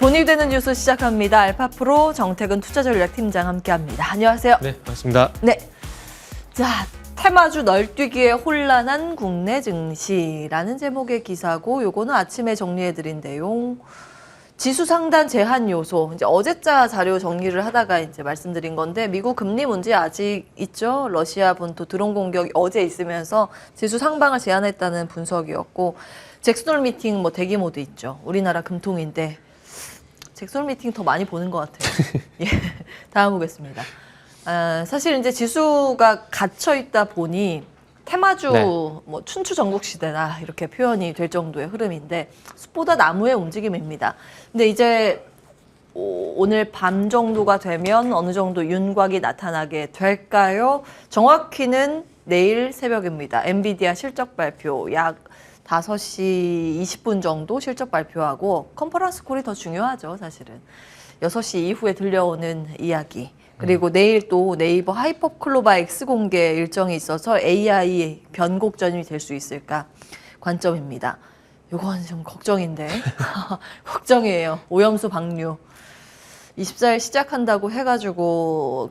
돈이 되는 뉴스 시작합니다. 알파프로 정태근 투자전략팀장 함께합니다. 안녕하세요. 네, 반갑습니다. 네. 자, 테마주 널뛰기에 혼란한 국내 증시라는 제목의 기사고, 요거는 아침에 정리해드린 내용. 지수 상단 제한 요소. 이제 어제자 자료 정리를 하다가 이제 말씀드린 건데, 미국 금리 문제 아직 있죠. 러시아 본토 드론 공격이 어제 있으면서 지수 상방을 제한했다는 분석이었고, 잭슨홀 미팅 뭐 대기 모드 있죠. 우리나라 금통인데 잭슨홀 미팅 더 많이 보는 것 같아요. 예, 다음 보겠습니다. 사실 이제 지수가 갇혀 있다 보니 테마주 뭐 춘추 전국 시대다 이렇게 표현이 될 정도의 흐름인데 숲보다 나무의 움직임입니다. 근데 이제 오늘 밤 정도가 되면 어느 정도 윤곽이 나타나게 될까요? 정확히는 내일 새벽입니다. 엔비디아 실적 발표 약 5시 20분 정도 실적 발표하고 컨퍼런스 콜이 더 중요하죠, 사실은. 6시 이후에 들려오는 이야기. 그리고 내일 또 네이버 하이퍼클로바 X 공개 일정이 있어서 AI 변곡점이 될 수 있을까 관점입니다. 이건 좀 걱정인데. 걱정이에요. 오염수 방류. 24일 시작한다고 해가지고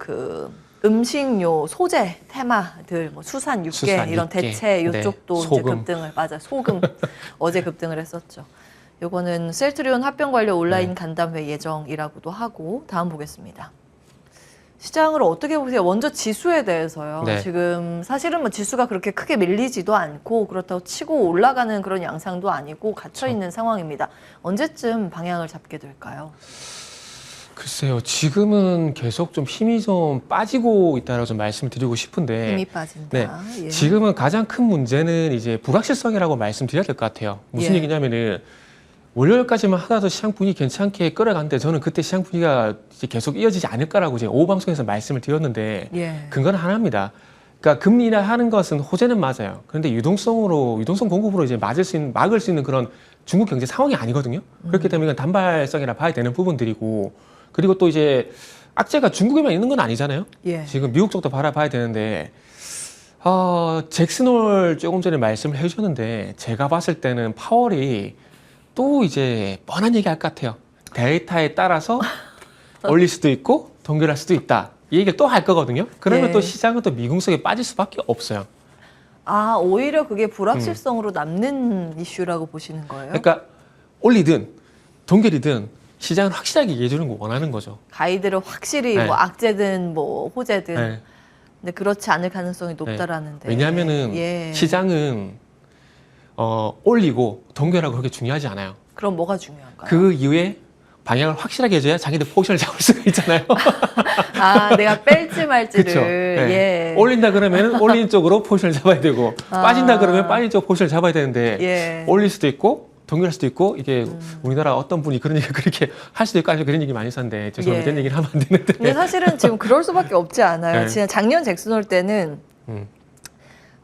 음식료, 소재, 테마들, 뭐 수산, 육개 이런 대체 이쪽도 이제 급등을 소금 어제 급등을 했었죠. 요거는 셀트리온 합병 관련 온라인 간담회 예정이라고도 하고 다음 보겠습니다. 시장을 어떻게 보세요? 먼저 지수에 대해서요. 지금 사실은 뭐 지수가 그렇게 크게 밀리지도 않고 그렇다고 치고 올라가는 그런 양상도 아니고 갇혀 있는 상황입니다. 언제쯤 방향을 잡게 될까요? 글쎄요, 지금은 계속 좀 힘이 좀 빠지고 있다고 좀 말씀을 드리고 싶은데. 힘이 빠진다. 예. 지금은 가장 큰 문제는 이제 불확실성이라고 말씀드려야 될 것 같아요. 무슨 얘기냐면은 월요일까지만 하다도 시장 분위기 괜찮게 끌어갔는데 저는 그때 시장 분위기가 이제 계속 이어지지 않을까라고 제가 오후 방송에서 말씀을 드렸는데 근거는 하나입니다. 그러니까 금리 인하하는 것은 호재는 맞아요. 그런데 유동성 공급으로 이제 막을 수 있는 그런 중국 경제 상황이 아니거든요. 그렇기 때문에 이건 단발성이라 봐야 되는 부분들이고, 그리고 또 이제 악재가 중국에만 있는 건 아니잖아요. 지금 미국 쪽도 바라봐야 되는데 잭슨홀 조금 전에 말씀을 해주셨는데 제가 봤을 때는 파월이 또 이제 뻔한 얘기 할 것 같아요. 데이터에 따라서 올릴 수도 있고 동결할 수도 있다. 이 얘기를 또 할 거거든요. 그러면 또 시장은 또 미궁성에 빠질 수밖에 없어요. 아, 오히려 그게 불확실성으로 남는 이슈라고 보시는 거예요? 그러니까 올리든 동결이든 시장은 확실하게 얘기해 주는 거 원하는 거죠. 가이드를 확실히 뭐 악재든 뭐 호재든. 근데 그렇지 않을 가능성이 높다라는데. 왜냐하면은 시장은 올리고 동결하고 그렇게 중요하지 않아요. 그럼 뭐가 중요한가요? 그 이후에 방향을 확실하게 해줘야 자기들 포지션을 잡을 수가 있잖아요. 아, 내가 뺄지 말지를. 그렇죠. 올린다 그러면 올리는 쪽으로 포지션을 잡아야 되고 빠진다 그러면 빠진 쪽 포지션을 잡아야 되는데 올릴 수도 있고 동결할 수도 있고, 이게 우리나라 어떤 분이 그런 얘기 그렇게 할 수도 있고 아니면 그런 얘기 많이 있었는데 죄송합니다. 그런 얘기는 하면 안 되는데. 근데 사실은 지금 그럴 수밖에 없지 않아요. 지난 작년 잭슨홀 때는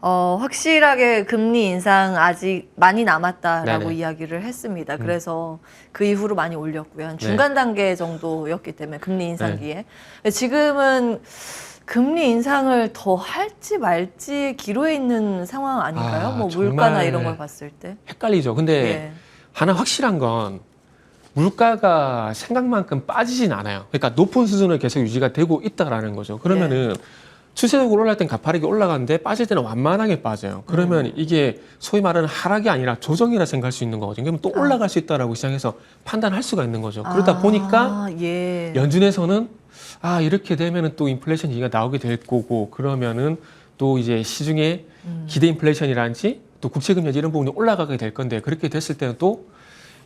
확실하게 금리 인상 아직 많이 남았다라고 이야기를 했습니다. 그래서 그 이후로 많이 올렸고요. 한 중간 단계 정도였기 때문에 금리 인상기에. 지금은 금리 인상을 더 할지 말지 기로에 있는 상황 아닌가요? 뭐 물가나 이런 걸 봤을 때. 헷갈리죠. 근데 하나 확실한 건 물가가 생각만큼 빠지진 않아요. 그러니까 높은 수준을 계속 유지가 되고 있다라는 거죠. 그러면은 추세적으로 올라갈 땐 가파르게 올라가는데 빠질 때는 완만하게 빠져요. 그러면 이게 소위 말하는 하락이 아니라 조정이라 생각할 수 있는 거거든요. 그러면 또 올라갈 수 있다라고 시장에서 판단할 수가 있는 거죠. 그러다 보니까 연준에서는 이렇게 되면은 또 인플레이션 얘기가 나오게 될 거고, 그러면은 또 이제 시중에 기대 인플레이션이라든지 또 국채금리 이런 부분이 올라가게 될 건데, 그렇게 됐을 때는 또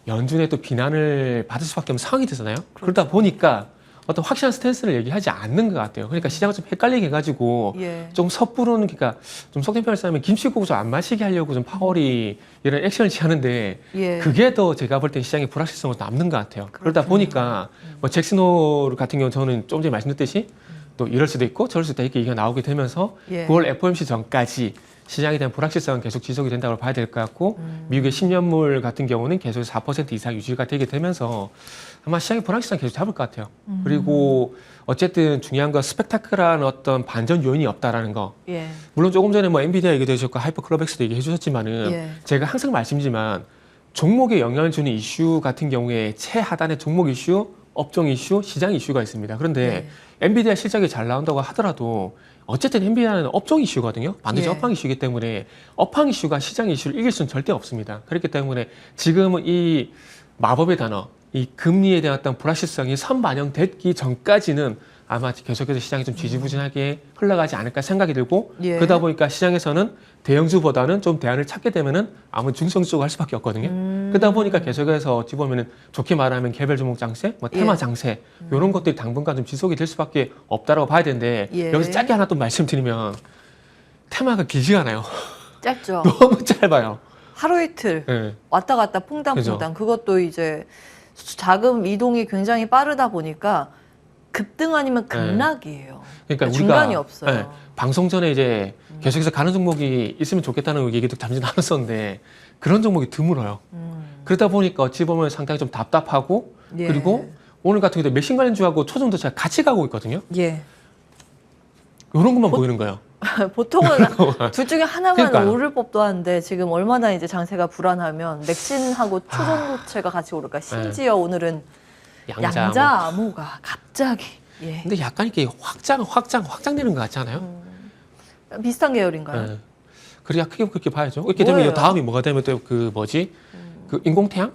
연준의 또 비난을 받을 수밖에 없는 상황이 되잖아요. 그러다 보니까 어떤 확실한 스탠스를 얘기하지 않는 것 같아요. 그러니까 시장을 좀 헷갈리게 해가지고 좀 섣부르는, 그러니까 좀 속된 표현을 쓰면 김치국을 좀 안 마시게 하려고 좀 파월이 이런 액션을 취하는데 그게 더 제가 볼 때 시장의 불확실성으로 남는 것 같아요. 그러다 보니까 뭐 잭슨홀 같은 경우 저는 좀 전에 말씀드렸듯이 또 이럴 수도 있고 저럴 수도 있다 이렇게 얘기가 나오게 되면서 9월 FOMC 전까지 시장에 대한 불확실성은 계속 지속이 된다고 봐야 될 것 같고, 미국의 10년물 같은 경우는 계속 4% 이상 유지가 되게 되면서 아마 시장의 불확실성 계속 잡을 것 같아요. 그리고 어쨌든 중요한 건 스펙타클한 어떤 반전 요인이 없다라는 거. 물론 조금 전에 뭐 엔비디아 얘기도 해주셨고 하이퍼클로백스도 얘기해 주셨지만은 제가 항상 말씀드리지만 종목에 영향을 주는 이슈 같은 경우에 최하단에 종목 이슈, 업종 이슈, 시장 이슈가 있습니다. 그런데 엔비디아 실적이 잘 나온다고 하더라도 어쨌든 엔비디아는 업종 이슈거든요. 반드시 예. 업황 이슈이기 때문에 업황 이슈가 시장 이슈를 이길 수는 절대 없습니다. 그렇기 때문에 지금은 이 마법의 단어, 이 금리에 대한 어떤 불확실성이 선반영되기 전까지는 아마 계속해서 시장이 좀 지지부진하게 흘러가지 않을까 생각이 들고 예. 그러다 보니까 시장에서는 대형주보다는 좀 대안을 찾게 되면은 아무 중성주 쪽을 할 수밖에 없거든요. 그러다 보니까 계속해서 어찌 보면은 좋게 말하면 개별 종목 장세, 뭐 테마 예. 장세 이런 것들이 당분간 좀 지속이 될 수밖에 없다라고 봐야 되는데 예. 여기서 짧게 하나 또 말씀드리면 테마가 길지가 않아요. 짧죠. 너무 짧아요. 하루 이틀 네. 왔다 갔다 퐁당퐁당. 그것도 이제 자금 이동이 굉장히 빠르다 보니까 급등 아니면 급락이에요. 그러니까 중간이 우리가 없어요. 네, 방송 전에 이제 계속해서 가는 종목이 있으면 좋겠다는 얘기도 잠시 나눴었는데 그런 종목이 드물어요. 그러다 보니까 어찌 보면 상당히 좀 답답하고 예. 그리고 오늘 같은 경우도 맥신 관련주하고 초중도체가 같이 가고 있거든요. 예. 이런 것만 보이는 거예요. 보통은 둘 중에 하나만 그러니까요. 오를 법도 한데 지금 얼마나 이제 장세가 불안하면 맥신하고 초전도체가 같이 오를까. 심지어 오늘은 양자암호가 갑자기. 예. 근데 약간 이렇게 확장되는 것 같지 않아요? 비슷한 계열인가요? 네. 그래야 크게 그렇게 봐야죠. 이렇게 되면 뭐예요? 이 다음이 뭐가 되면 또 그 뭐지? 그 인공태양?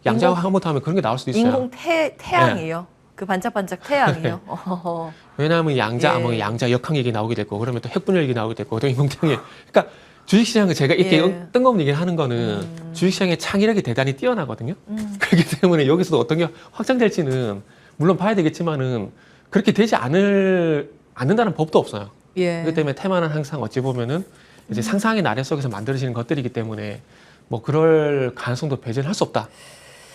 양자하고 한번 하면 그런 게 나올 수도 있어요. 인공 태양이요. 그 반짝반짝 태양이요. 어허허. 왜냐하면 예. 양자 역학 얘기 나오게 됐고 그러면 또 핵분열 얘기 나오게 됐고 또 인공태양이 그러니까 주식시장은 제가 이렇게 예. 뜬금없는 얘기를 하는 거는 주식시장의 창의력이 대단히 뛰어나거든요. 그렇기 때문에 여기서도 어떤 게 확장될지는 물론 봐야 되겠지만은 그렇게 되지 않는다는 법도 없어요. 예. 그렇기 때문에 테마는 항상 어찌 보면은 이제 상상의 나래 속에서 만들어지는 것들이기 때문에 뭐 그럴 가능성도 배제는 할 수 없다.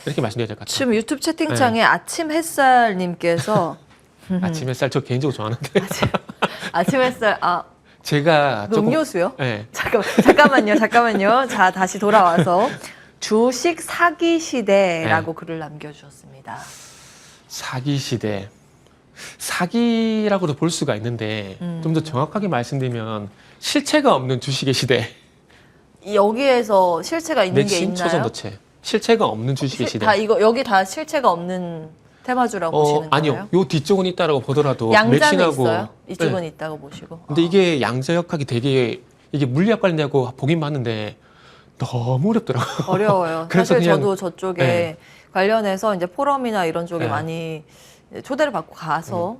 이렇게 말씀드려야 될 것 같아요. 지금 유튜브 채팅창에 아침 햇살님께서 아침 햇살 저 개인적으로 좋아하는데 아침 햇살 제가 조금 음료수요? 네. 잠깐만요. 자, 다시 돌아와서 주식 사기 시대라고 글을 남겨주셨습니다. 사기 시대. 사기라고도 볼 수가 있는데 좀 더 정확하게 말씀드리면 실체가 없는 주식의 시대. 여기에서 실체가 있는 게 맥신 있나요? 초전도체. 실체가 없는 주식의 시대. 다 여기 다 실체가 없는 테마주라고 보시는 아니요. 거예요? 요 뒤쪽은 있다라고 보더라도 양자는 맥신하고 있어요? 이쪽은 네. 있다고 보시고. 근데 이게 양자역학이 되게 이게 물리학 관련되고 보긴 봤는데 너무 어렵더라고요. 어려워요. 그래서 사실 그냥- 저도 저쪽에 네. 관련해서 이제 포럼이나 이런 쪽에 네. 많이 초대를 받고 가서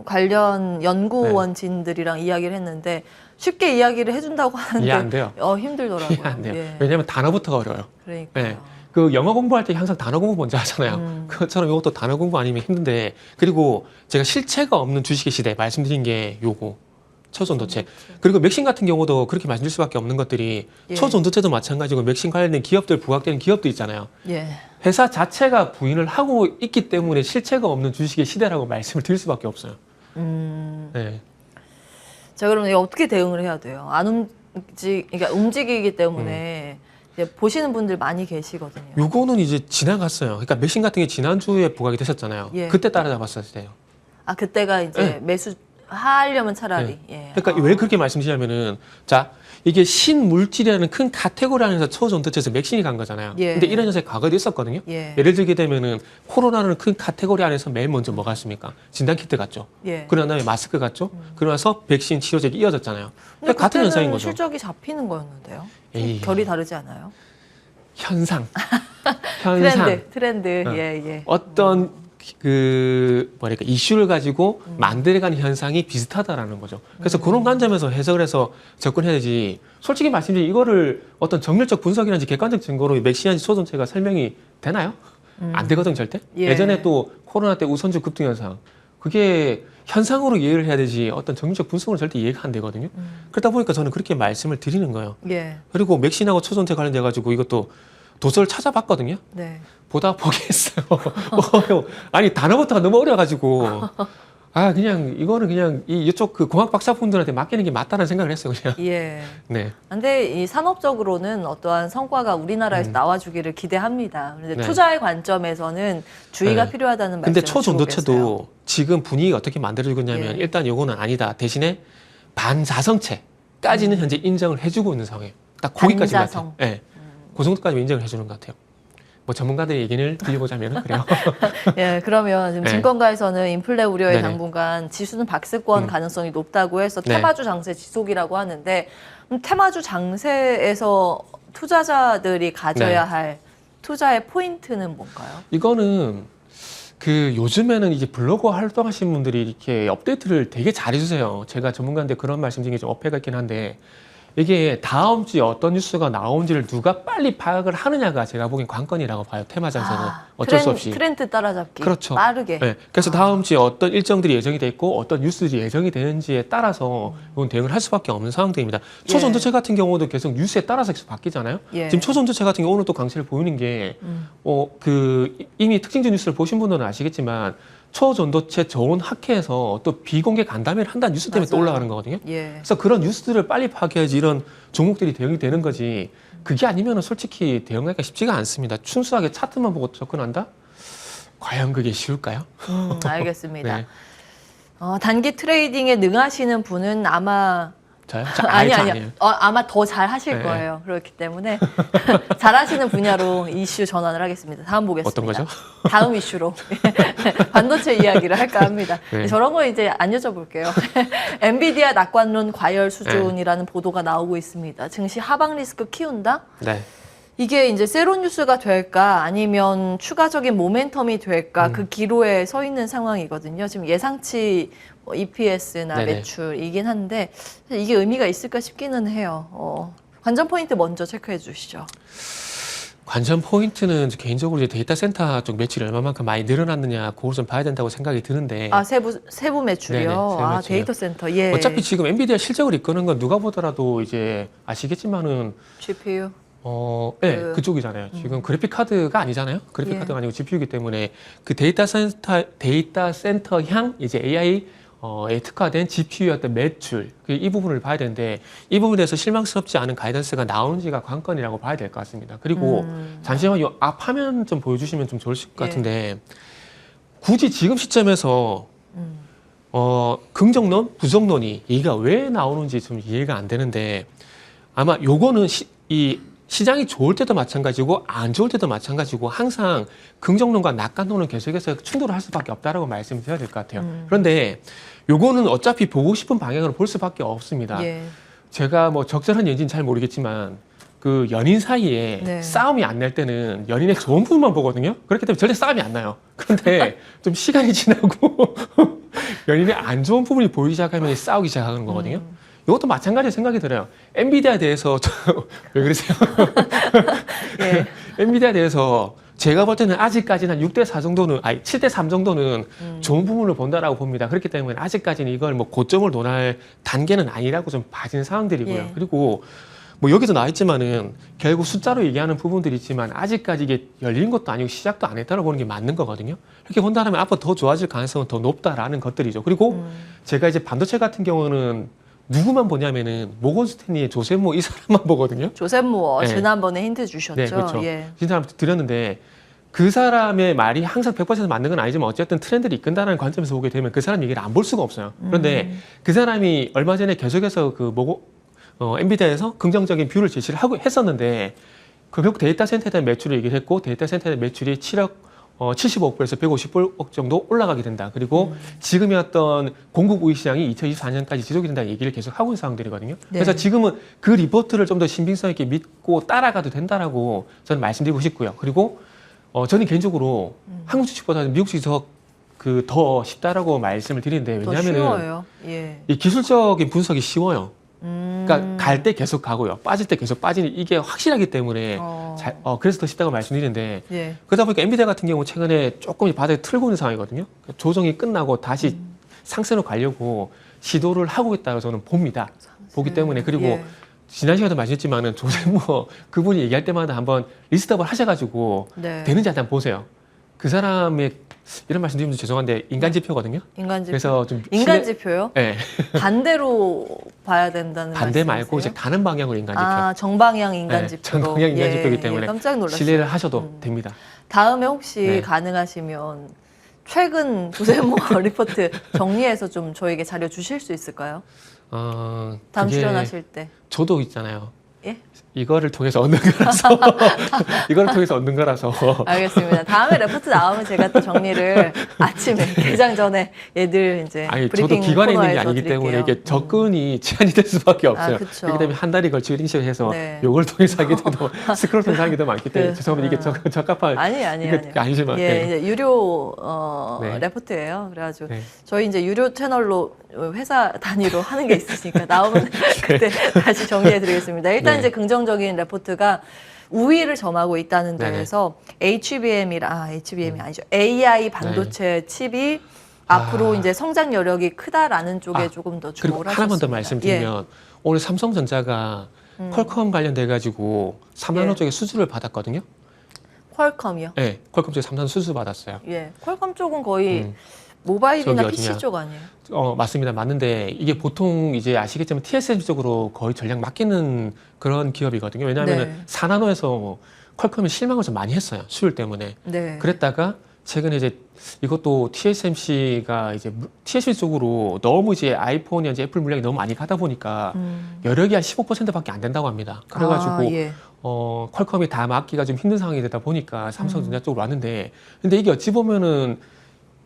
관련 연구원진들이랑 이야기를 했는데 쉽게 이야기를 해준다고 하는데 이해 안 돼요. 힘들더라고요. 이해 안 돼요. 예. 왜냐하면 단어부터가 어려워요. 그러니까. 네. 그 영어 공부할 때 항상 단어 공부 먼저 하잖아요. 그것처럼 이것도 단어 공부 아니면 힘든데 그리고 제가 실체가 없는 주식의 시대 말씀드린 게 요거 초전도체 그리고 맥신 같은 경우도 그렇게 말씀드릴 수밖에 없는 것들이 예. 초전도체도 마찬가지고 맥신 관련된 기업들 부각되는 기업도 있잖아요. 예. 회사 자체가 부인을 하고 있기 때문에 실체가 없는 주식의 시대라고 말씀을 드릴 수밖에 없어요. 네. 자, 그러면 이거 어떻게 대응을 해야 돼요? 그러니까 움직이기 때문에 이제 보시는 분들 많이 계시거든요. 요거는 이제 지나갔어요. 그러니까 맥신 같은 게 지난주에 부각이 됐었잖아요. 예. 그때 따라잡았어야 돼요. 그때가 이제 네. 매수하려면 차라리. 예. 그러니까 왜 그렇게 말씀드리냐면은 자 이게 신물질이라는 큰 카테고리 안에서 초전도체에서 맥신이 간 거잖아요. 예. 근데 이런 현상이 과거에도 있었거든요. 예. 예를 들게 되면은 코로나라는 큰 카테고리 안에서 맨 먼저 뭐가 있습니까? 진단키트 갔죠. 예. 그런 다음에 마스크 갔죠. 그러면서 백신 치료제가 이어졌잖아요. 근데 그러니까 같은 그때는 현상인 거죠. 실적이 잡히는 거였는데요. 에이. 결이 다르지 않아요? 현상. 트렌드. 어. 예. 어떤 그 뭐랄까 이슈를 가지고 만들어가는 현상이 비슷하다라는 거죠. 그래서 그런 관점에서 해석을 해서 접근해야 되지. 솔직히 말씀드리면 이거를 어떤 정밀적 분석이라든지 객관적 증거로 맥시안지 초전체가 설명이 되나요? 안 되거든 절대. 예. 예전에 또 코로나 때 우선주 급등 현상 그게 현상으로 이해를 해야 되지 어떤 정밀적 분석으로 절대 이해가 안 되거든요. 그러다 보니까 저는 그렇게 말씀을 드리는 거예요. 예. 그리고 맥신하고 초전체 관련돼 가지고 이것도 도서를 찾아봤거든요. 네. 보다 포기했어요. 아니 단어부터가 너무 어려가지고 그냥 이거는 그냥 이쪽 그 공학 박사분들한테 맡기는 게 맞다는 생각을 했어요 그냥. 예. 네. 근데 이 산업적으로는 어떠한 성과가 우리나라에서 나와주기를 기대합니다. 그런데 네. 투자의 관점에서는 주의가 네. 필요하다는 근데 말씀을 초전도체도 지금 분위기가 어떻게 만들어지고 있냐면 예. 일단 요거는 아니다. 대신에 반자성체까지는 현재 인정을 해주고 있는 상황이에요. 딱 거기까지 반자성. 네. 그 정도까지 인정을 해주는 것 같아요. 뭐 전문가들의 얘기를 들려보자면 그래요. 예, 그러면 지금 네. 증권가에서는 인플레 우려에 네네. 당분간 지수는 박스권 가능성이 높다고 해서 네. 테마주 장세 지속이라고 하는데 테마주 장세에서 투자자들이 가져야 네. 할 투자의 포인트는 뭔가요? 이거는 그 요즘에는 이제 블로거 활동하시는 분들이 이렇게 업데이트를 되게 잘해주세요. 제가 전문가인데 그런 말씀드린 게 좀 어폐가 있긴 한데 이게 다음 주에 어떤 뉴스가 나온지를 누가 빨리 파악을 하느냐가 제가 보기엔 관건이라고 봐요. 테마장세는 어쩔 수 없이. 트렌드 따라잡기. 그렇죠. 빠르게. 네. 그래서 다음 주에 어떤 일정들이 예정이 돼 있고 어떤 뉴스들이 예정이 되는지에 따라서 이건 대응을 할 수밖에 없는 상황들입니다. 초전도체 같은 경우도 계속 뉴스에 따라서 계속 바뀌잖아요. 예. 지금 초전도체 같은 경우 오늘 또 강세를 보이는 게 이미 특징주 뉴스를 보신 분들은 아시겠지만 초전도체 저온 학회에서 또 비공개 간담회를 한다는 뉴스 때문에 또 맞아요. 올라가는 거거든요. 예. 그래서 그런 뉴스들을 빨리 파악해야지 이런 종목들이 대응이 되는 거지. 그게 아니면 솔직히 대응하기가 쉽지가 않습니다. 순수하게 차트만 보고 접근한다? 과연 그게 쉬울까요? 알겠습니다. 네. 단기 트레이딩에 능하시는 분은 아마 저요? 아니 저 아니요. 아니에요. 아마 더 잘 하실 네. 거예요. 그렇기 때문에 잘 하시는 분야로 이슈 전환을 하겠습니다. 다음 보겠습니다. 어떤 거죠? 다음 이슈로 반도체 이야기를 할까 합니다. 네. 저런 거 이제 안 여쭤볼게요. 엔비디아 낙관론 과열 수준이라는 보도가 나오고 있습니다. 증시 하방 리스크 키운다? 네. 이게 이제 세로 뉴스가 될까 아니면 추가적인 모멘텀이 될까 그 기로에 서 있는 상황이거든요. 지금 예상치 EPS나 네네. 매출이긴 한데 이게 의미가 있을까 싶기는 해요. 관전 포인트 먼저 체크해 주시죠. 관전 포인트는 개인적으로 이제 데이터 센터 쪽 매출이 얼마만큼 많이 늘어났느냐 그걸 좀 봐야 된다고 생각이 드는데 세부 매출이요. 네네, 세부 매출이요. 데이터 센터. 예. 어차피 지금 엔비디아 실적을 이끄는 건 누가 보더라도 이제 아시겠지만은 GPU. 네, 그- 그쪽이잖아요. 지금 그래픽 카드가 아니잖아요. 그래픽 예. 카드가 아니고 GPU이기 때문에 그 데이터 센터향 이제 AI 에 특화된 GPU의 어떤 매출 이 부분을 봐야 되는데 이 부분에 대해서 실망스럽지 않은 가이던스가 나오는지가 관건이라고 봐야 될 것 같습니다. 그리고 잠시만 이 앞 화면 좀 보여주시면 좀 좋을 것 예. 같은데 굳이 지금 시점에서 긍정론, 부정론이 얘기가 왜 나오는지 좀 이해가 안 되는데 아마 요거는 이 시장이 좋을 때도 마찬가지고 안 좋을 때도 마찬가지고 항상 긍정론과 낙관론은 계속해서 충돌을 할 수밖에 없다라고 말씀드려야 될 것 같아요. 그런데 요거는 어차피 보고 싶은 방향으로 볼 수밖에 없습니다. 예. 제가 뭐 적절한 예인지는 잘 모르겠지만 그 연인 사이에 네. 싸움이 안 날 때는 연인의 좋은 부분만 보거든요. 그렇기 때문에 절대 싸움이 안 나요. 그런데 좀 시간이 지나고 연인의 안 좋은 부분이 보이기 시작하면 싸우기 시작하는 거거든요. 이것도 마찬가지 생각이 들어요. 엔비디아에 대해서 왜 그러세요? 예. 엔비디아에 대해서 제가 볼 때는 아직까지는 한 6대4 정도는, 아니 7대3 정도는 좋은 부분을 본다라고 봅니다. 그렇기 때문에 아직까지는 이걸 뭐 고점을 논할 단계는 아니라고 좀 봐지는 상황들이고요. 예. 그리고 뭐 여기도 나와 있지만은 결국 숫자로 얘기하는 부분들이 있지만 아직까지 이게 열린 것도 아니고 시작도 안 했다고 보는 게 맞는 거거든요. 이렇게 본다면 앞으로 더 좋아질 가능성은 더 높다라는 것들이죠. 그리고 제가 이제 반도체 같은 경우는 누구만 보냐면은 모건 스탠리의 조세모 이 사람만 보거든요. 조셉 무어 네. 지난번에 힌트 주셨죠. 네, 그렇죠. 예. 이 사람 드렸는데 그 사람의 말이 항상 100% 맞는 건 아니지만 어쨌든 트렌드를 이끈다는 관점에서 보게 되면 그 사람 얘기를 안 볼 수가 없어요. 그런데 그 사람이 얼마 전에 계속해서 그 엔비디아에서 긍정적인 뷰를 제시를 하고 했었는데 그 결국 데이터 센터에 대한 매출을 얘기를 했고 데이터 센터의 매출이 75억불에서 150억 정도 올라가게 된다. 그리고 지금의 어떤 공급 우위 시장이 2024년까지 지속이 된다는 얘기를 계속 하고 있는 상황들이거든요. 네. 그래서 지금은 그 리포트를 좀 더 신빙성 있게 믿고 따라가도 된다라고 저는 말씀드리고 싶고요. 그리고 저는 개인적으로 한국 주식보다는 미국 주식이 더 쉽다라고 말씀을 드리는데 더 왜냐하면은 쉬워요. 예. 이 기술적인 분석이 쉬워요. 그러니까 갈 때 계속 가고요. 빠질 때 계속 빠지는 이게 확실하기 때문에 그래서 더 쉽다고 말씀드리는데 예. 그러다 보니까 엔비디아 같은 경우 최근에 조금 바닥에 틀고 있는 상황이거든요. 조정이 끝나고 다시 상승으로 가려고 시도를 하고 있다고 저는 봅니다. 보기 때문에 그리고 예. 지난 시간에도 말씀했지만은 조세모 그분이 얘기할 때마다 한번 리스트업을 하셔가지고 네. 되는지 한번 보세요. 그 사람의 이런 말씀드리면 죄송한데 인간 지표거든요. 인간 지표. 그래서 좀 인간 지표요? 네. 반대로 봐야 된다는 반대 말씀이세요? 말고 이제 다른 방향으로 인간 지표. 정방향 인간 네, 지표로. 정방향 인간 지표이기 때문에 깜짝 놀랐어요. 신뢰를 하셔도 됩니다. 다음에 혹시 네. 가능하시면 최근 조세모 리포트 정리해서 좀 저에게 자료 주실 수 있을까요? 다음 그게 출연하실 때. 저도 있잖아요. 예? 이거를 통해서 얻는 거라서 이거를 통해서 얻는 거라서 알겠습니다. 다음에 레포트 나오면 제가 또 정리를 아침에 개장 전에 얘들 이제 아니 저도 브리핑 기관에 있는 게 코너에서 아니기 때문에 드릴게요. 이게 접근이 제한이 될 수밖에 없어요. 그쵸. 그렇기 때문에 한 달이 걸치고 인식해서 네. 요걸 통해서 하게 되도 스크롤 통해서 하게 도 많기 때문에 죄송합니다. 이게 적합한 아니. 이게 아니지만 예, 네. 이제 유료 네. 레포트예요. 그래가지고 네. 저희 이제 유료 채널로 회사 단위로 하는 게 있으니까 나오면 그때 다시 정리해드리겠습니다. 일단 네. 이제 긍정적인 레포트가 우위를 점하고 있다는 네네. 데에서 HBM이 아니죠. AI 반도체 칩이 앞으로 이제 성장 여력이 크다라는 쪽에 조금 더 그리고 주목을 하나만 더 하셨습니다. 말씀드리면 오늘 삼성전자가 퀄컴 관련돼 가지고 3나노 예. 쪽에 수주를 받았거든요. 퀄컴이요? 네, 퀄컴 쪽에 3나노 수주 받았어요. 예, 퀄컴 쪽은 거의 음. 모바일이나 저기 PC 어디냐. 쪽 아니에요? 맞습니다. 맞는데 이게 보통 이제 아시겠지만 TSMC 쪽으로 거의 전략 맡기는 그런 기업이거든요. 왜냐하면 네. 4나노에서 퀄컴이 실망을 좀 많이 했어요. 수율 때문에. 네. 그랬다가 최근에 이제 이것도 TSMC가 이제 TSMC 쪽으로 너무 이제 아이폰이나 이제 애플 물량이 너무 많이 가다 보니까 여력이 한 15%밖에 안 된다고 합니다. 그래가지고 예. 퀄컴이 다 막기가 좀 힘든 상황이 되다 보니까 삼성전자 쪽으로 왔는데 근데 이게 어찌 보면은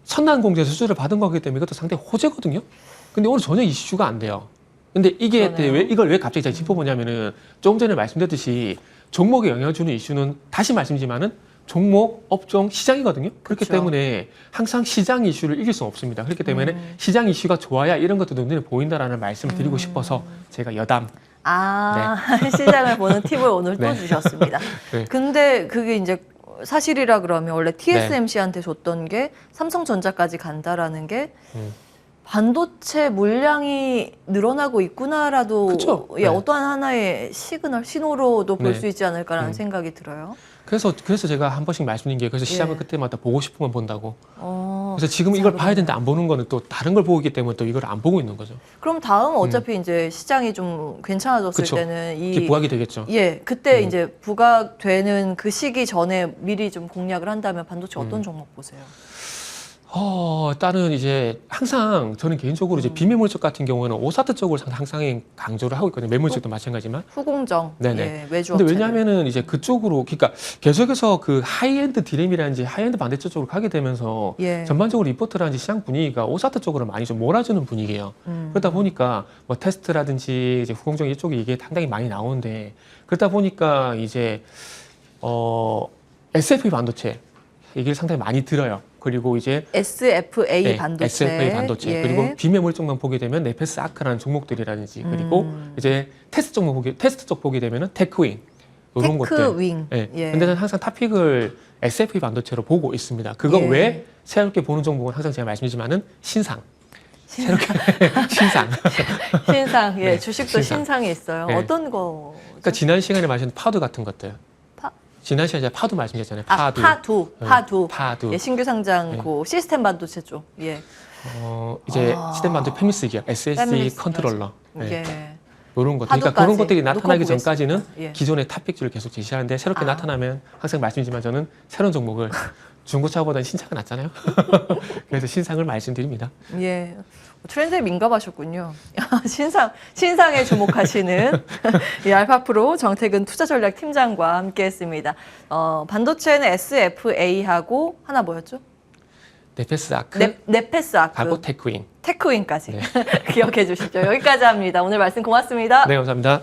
선난공제 수주를 받은 거기 때문에 이것도 상당히 호재거든요. 근데 오늘 전혀 이슈가 안 돼요. 근데 이게 그러네요. 이걸 왜 갑자기 제가 짚어보냐면은 조금 전에 말씀드렸듯이 종목에 영향을 주는 이슈는 다시 말씀드리지만은 종목, 업종, 시장이거든요. 그렇기 그쵸. 때문에 항상 시장 이슈를 이길 수는 없습니다. 그렇기 때문에 시장 이슈가 좋아야 이런 것도 눈에 보인다라는 말씀을 드리고 싶어서 제가 여담. 시장을 보는 팁을 오늘 또 네. 주셨습니다. 네. 근데 그게 이제 사실이라 그러면 원래 TSMC한테 줬던 게 삼성전자까지 간다라는 게 음. 반도체 물량이 늘어나고 있구나라도 그쵸. 예, 네. 어떠한 하나의 시그널, 신호로도 볼 네. 수 있지 않을까라는 생각이 들어요. 그래서 제가 한 번씩 말씀드린 게 그래서 시장을 예. 그때마다 보고 싶으면 본다고. 어, 그래서 지금 이걸 봐야 되는데 안 보는 거는 또 다른 걸 보고 있기 때문에 또 이걸 안 보고 있는 거죠. 그럼 다음 어차피 이제 시장이 좀 괜찮아졌을 그쵸. 때는 이게 부각이 되겠죠. 예, 그때 이제 부각되는 그 시기 전에 미리 좀 공략을 한다면 반도체 어떤 종목 보세요? 일단은 이제 항상 저는 개인적으로 이제 비매물적 같은 경우는 오사트 쪽을 항상 강조를 하고 있거든요. 매물적도 마찬가지지만. 후공정, 네네. 예, 외주 근데 업체들. 왜냐하면은 이제 그쪽으로 그러니까 계속해서 그 하이엔드 디램이라든지 하이엔드 반도체 쪽으로 가게 되면서 예. 전반적으로 리포트라든지 시장 분위기가 오사트 쪽으로 많이 좀 몰아주는 분위기예요. 그러다 보니까 뭐 테스트라든지 이제 후공정 이쪽이 이게 상당히 많이 나오는데 그러다 보니까 이제 SFA 반도체 얘기를 상당히 많이 들어요. 그리고 이제 SFA 반도체, SFA 반도체 예. 그리고 비매물 쪽만 보게 되면 네페스 아크라는 종목들이라든지 그리고 이제 테스트 쪽 보게 되면은 테크윙 이런 것들. 테크윙. 예. 예. 근데 저는 항상 타픽을 SFA 반도체로 보고 있습니다. 그거 예. 외에 새롭게 보는 종목은 항상 제가 말씀드리지만은 신상. 새롭게 신상. 신상, 예, 네, 주식도 신상. 신상이 있어요. 네. 어떤 거? 그러니까 지난 시간에 말씀드린 파도 같은 것들. 파? 지난 시간에 제가 파도 말씀드렸잖아요. 파두. 네, 파두. 파두. 예, 신규 상장 네. 그 시스템 반도체 쪽. 예. 이제 시스템 반도체 페미스 기업, SSD 페미스, 컨트롤러. 네. 예. 이런 것들. 그러니까 파도까지 그런 것들이 나타나기 놓고 전까지는 보겠습니다. 예. 기존의 탑픽들을 계속 제시하는데 새롭게 나타나면 항상 말씀드리지만 저는 새로운 종목을 중고차보다는 신차가 낫잖아요. 그래서 신상을 말씀드립니다. 예. 트렌드에 민감하셨군요. 신상에 주목하시는 이 알파프로 정태근 투자전략 팀장과 함께했습니다. 반도체는 SFA하고 하나 뭐였죠? 네페스 아크, 네페스 아크, 하고 테크윙. 테크윙까지 기억해 주시죠. 여기까지 합니다. 오늘 말씀 고맙습니다. 네, 감사합니다.